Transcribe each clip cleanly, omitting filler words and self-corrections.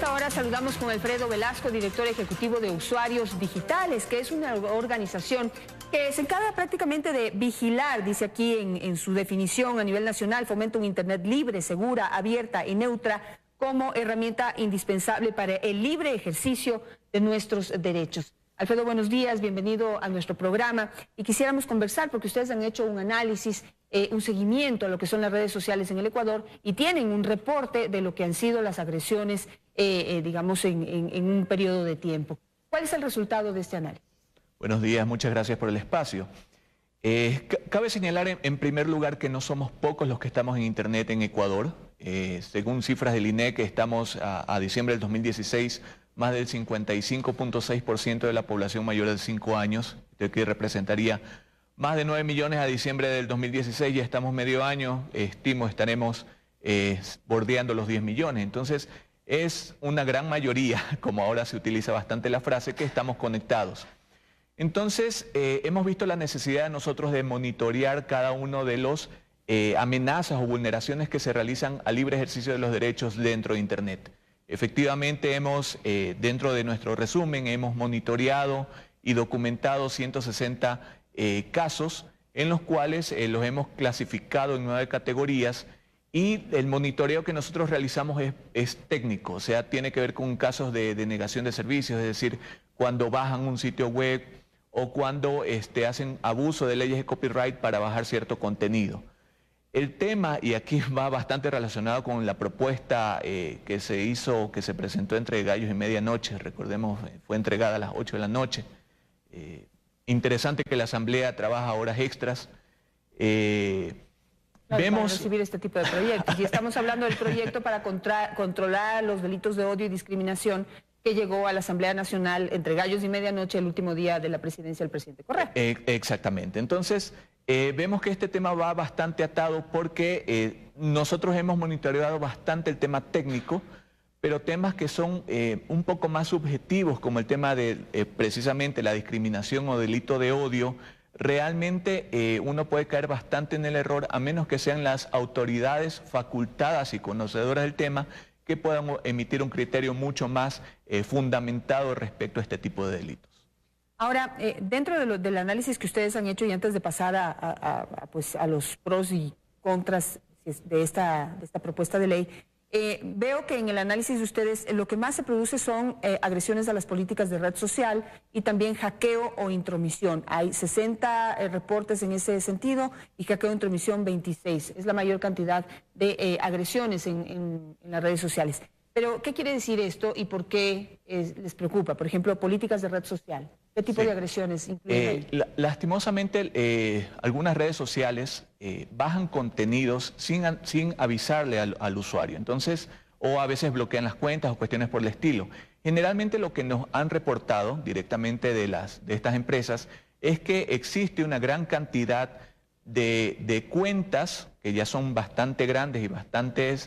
esta hora saludamos con Alfredo Velasco, director ejecutivo de Usuarios Digitales, que es una organización que se encarga prácticamente de vigilar, dice aquí en su definición a nivel nacional, fomenta un Internet libre, segura, abierta y neutra como herramienta indispensable para el libre ejercicio de nuestros derechos. Alfredo, buenos días, bienvenido a nuestro programa y quisiéramos conversar porque ustedes han hecho un análisis, un seguimiento a lo que son las redes sociales en el Ecuador y tienen un reporte de lo que han sido las agresiones, digamos, en un periodo de tiempo. ¿Cuál es el resultado de este análisis? Buenos días, muchas gracias por el espacio. Cabe señalar en primer lugar que no somos pocos los que estamos en Internet en Ecuador. Según cifras del INEC, estamos a diciembre del 2016, más del 55.6% de la población mayor de 5 años, que representaría más de 9 millones a diciembre del 2016, ya estamos medio año, estimo estaremos bordeando los 10 millones. Entonces, es una gran mayoría, como ahora se utiliza bastante la frase, que estamos conectados. Entonces, hemos visto la necesidad de nosotros de monitorear cada uno de los amenazas o vulneraciones que se realizan al libre ejercicio de los derechos dentro de Internet. Efectivamente, dentro de nuestro resumen, hemos monitoreado y documentado 160 casos en los cuales los hemos clasificado en 9 categorías y el monitoreo que nosotros realizamos es técnico, o sea, tiene que ver con casos de denegación de servicios, es decir, cuando bajan un sitio web o cuando hacen abuso de leyes de copyright para bajar cierto contenido. El tema, y aquí va bastante relacionado con la propuesta que se presentó entre gallos y medianoche, recordemos, fue entregada a las 8 de la noche. Interesante que la Asamblea trabaja horas extras. Vemos recibir este tipo de proyectos. Y estamos hablando del proyecto para controlar los delitos de odio y discriminación que llegó a la Asamblea Nacional entre gallos y medianoche el último día de la presidencia del presidente Correa. Exactamente. Entonces, vemos que este tema va bastante atado porque nosotros hemos monitoreado bastante el tema técnico, pero temas que son un poco más subjetivos, como el tema de precisamente la discriminación o delito de odio, realmente uno puede caer bastante en el error a menos que sean las autoridades facultadas y conocedoras del tema que puedan emitir un criterio mucho más fundamentado respecto a este tipo de delitos. Ahora, dentro del análisis que ustedes han hecho y antes de pasar a los pros y contras de esta propuesta de ley, veo que en el análisis de ustedes lo que más se produce son agresiones a las políticas de red social y también hackeo o intromisión. Hay 60 reportes en ese sentido y hackeo o intromisión 26. Es la mayor cantidad de agresiones en las redes sociales. Pero, ¿qué quiere decir esto y por qué les preocupa? Por ejemplo, políticas de red social. ¿Qué tipo de agresiones incluyen ahí? Lastimosamente, algunas redes sociales bajan contenidos sin avisarle al usuario. Entonces, o a veces bloquean las cuentas o cuestiones por el estilo. Generalmente lo que nos han reportado directamente de estas empresas es que existe una gran cantidad de cuentas que ya son bastante grandes y bastante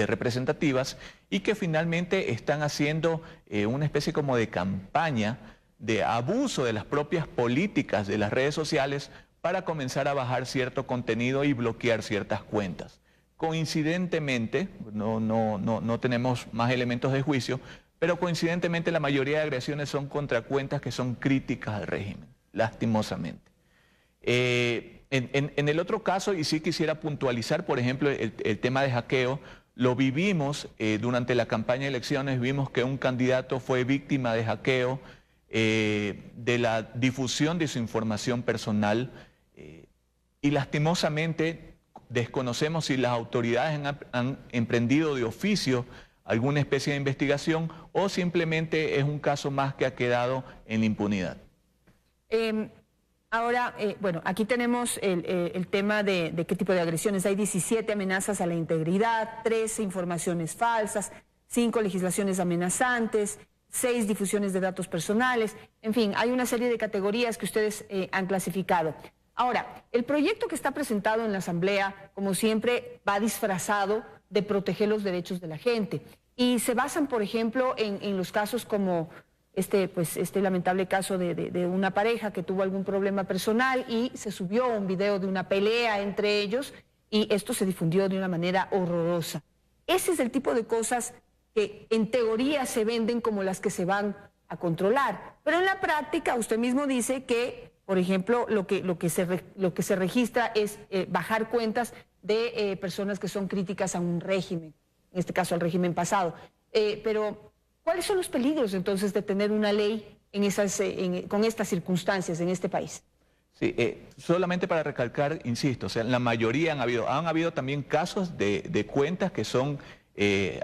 representativas y que finalmente están haciendo una especie como de campaña de abuso de las propias políticas de las redes sociales para comenzar a bajar cierto contenido y bloquear ciertas cuentas. Coincidentemente, no tenemos más elementos de juicio, pero coincidentemente la mayoría de agresiones son contra cuentas que son críticas al régimen, lastimosamente. En el otro caso, y sí quisiera puntualizar, por ejemplo, el tema de hackeo, lo vivimos durante la campaña de elecciones, vimos que un candidato fue víctima de hackeo, de la difusión de su información personal y lastimosamente desconocemos si las autoridades han emprendido de oficio alguna especie de investigación o simplemente es un caso más que ha quedado en la impunidad. Ahora, bueno, aquí tenemos el tema de qué tipo de agresiones. Hay 17 amenazas a la integridad, 13 informaciones falsas, 5 legislaciones amenazantes, 6 difusiones de datos personales. En fin, hay una serie de categorías que ustedes han clasificado. Ahora, el proyecto que está presentado en la Asamblea, como siempre, va disfrazado de proteger los derechos de la gente. Y se basan, por ejemplo, en los casos como este lamentable caso de una pareja que tuvo algún problema personal y se subió un video de una pelea entre ellos y esto se difundió de una manera horrorosa. Ese es el tipo de cosas que en teoría se venden como las que se van a controlar. Pero en la práctica usted mismo dice que, por ejemplo, lo que se registra es bajar cuentas de personas que son críticas a un régimen, en este caso al régimen pasado. Pero, ¿cuáles son los peligros entonces de tener una ley con estas circunstancias en este país? Sí, solamente para recalcar, insisto, o sea, la mayoría han habido también casos de cuentas que son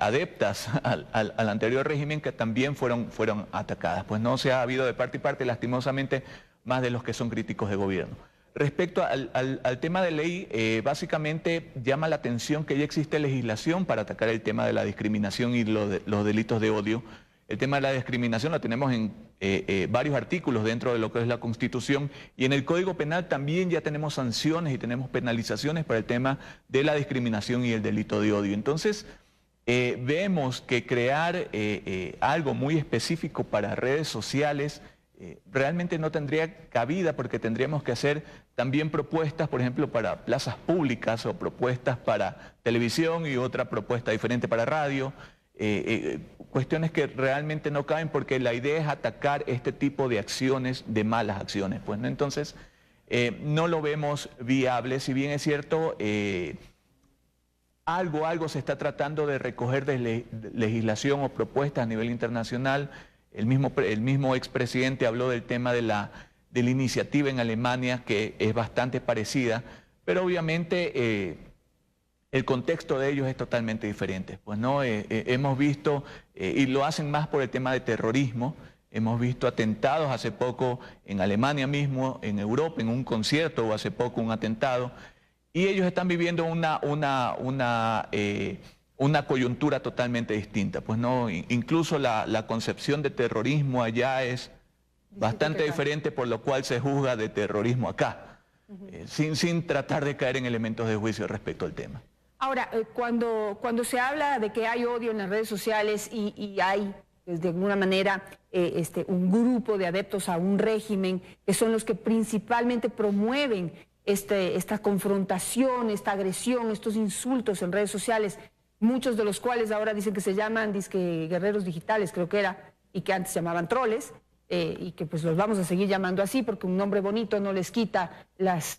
adeptas al anterior régimen que también fueron atacadas. Pues no se ha habido de parte y parte, lastimosamente, más de los que son críticos de gobierno. Respecto al tema de ley, básicamente llama la atención que ya existe legislación para atacar el tema de la discriminación y los delitos de odio. El tema de la discriminación lo tenemos en varios artículos dentro de lo que es la Constitución, y en el Código Penal también ya tenemos sanciones y tenemos penalizaciones para el tema de la discriminación y el delito de odio. Entonces, vemos que crear algo muy específico para redes sociales realmente no tendría cabida, porque tendríamos que hacer también propuestas, por ejemplo, para plazas públicas o propuestas para televisión y otra propuesta diferente para radio. Cuestiones que realmente no caben, porque la idea es atacar este tipo de acciones, de malas acciones. Pues, ¿no? Entonces, no lo vemos viable, si bien es cierto, algo se está tratando de recoger de legislación o propuestas a nivel internacional. El mismo expresidente habló del tema de la iniciativa en Alemania, que es bastante parecida, pero obviamente el contexto de ellos es totalmente diferente. Pues no, hemos visto, y lo hacen más por el tema de terrorismo, hemos visto atentados hace poco en Alemania mismo, en Europa, en un concierto, o hace poco un atentado, y ellos están viviendo una coyuntura totalmente distinta. Pues no, incluso la concepción de terrorismo allá es bastante diferente, por lo cual se juzga de terrorismo acá, sin tratar de caer en elementos de juicio respecto al tema. Ahora, cuando se habla de que hay odio en las redes sociales y hay, pues, de alguna manera, un grupo de adeptos a un régimen, que son los que principalmente promueven esta confrontación, esta agresión, estos insultos en redes sociales, muchos de los cuales ahora dicen que se llaman guerreros digitales, creo que era, y que antes se llamaban troles, y que pues los vamos a seguir llamando así, porque un nombre bonito no les quita las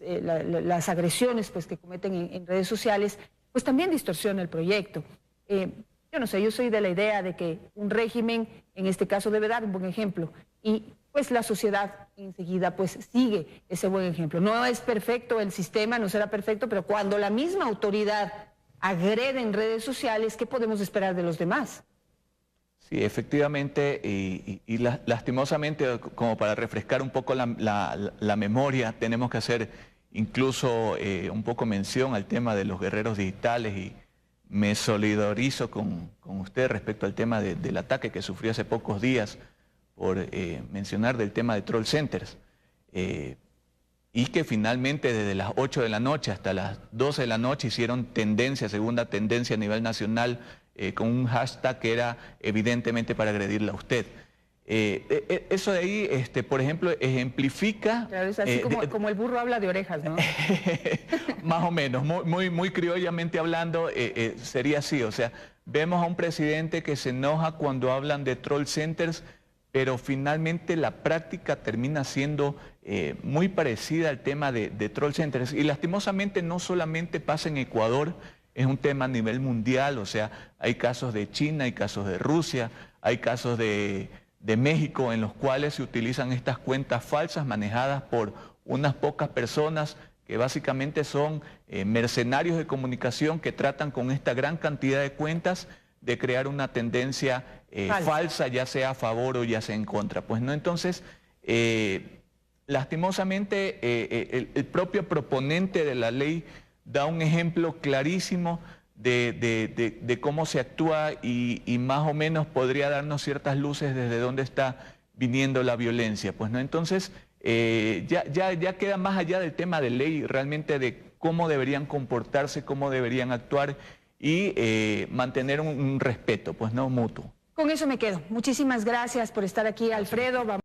agresiones, pues, que cometen en redes sociales, pues también distorsiona el proyecto. Yo no sé, yo soy de la idea de que un régimen, en este caso, debe dar un buen ejemplo, y pues la sociedad enseguida pues sigue ese buen ejemplo. No es perfecto el sistema, no será perfecto, pero cuando la misma autoridad agrede en redes sociales, ¿qué podemos esperar de los demás? Sí, efectivamente, y lastimosamente, como para refrescar un poco la memoria, tenemos que hacer incluso un poco mención al tema de los guerreros digitales, y me solidarizo con usted respecto al tema del ataque que sufrió hace pocos días, por mencionar del tema de troll centers, y que finalmente desde las 8 de la noche hasta las 12 de la noche hicieron segunda tendencia a nivel nacional, con un hashtag que era evidentemente para agredirla a usted. Eso de ahí, por ejemplo, ejemplifica... Claro, es así como el burro habla de orejas, ¿no? Más o menos, muy criollamente hablando, sería así. O sea, vemos a un presidente que se enoja cuando hablan de troll centers, pero finalmente la práctica termina siendo muy parecida al tema de troll centers. Y lastimosamente no solamente pasa en Ecuador, es un tema a nivel mundial. O sea, hay casos de China, hay casos de Rusia, hay casos de México, en los cuales se utilizan estas cuentas falsas manejadas por unas pocas personas que básicamente son mercenarios de comunicación, que tratan con esta gran cantidad de cuentas de crear una tendencia falsa, ya sea a favor o ya sea en contra. Pues no, entonces, lastimosamente, el propio proponente de la ley da un ejemplo clarísimo de cómo se actúa, y más o menos podría darnos ciertas luces desde dónde está viniendo la violencia. Pues no, entonces, ya queda más allá del tema de ley, realmente de cómo deberían comportarse, cómo deberían actuar, y mantener un respeto, pues no, mutuo. Con eso me quedo. Muchísimas gracias por estar aquí, Alfredo.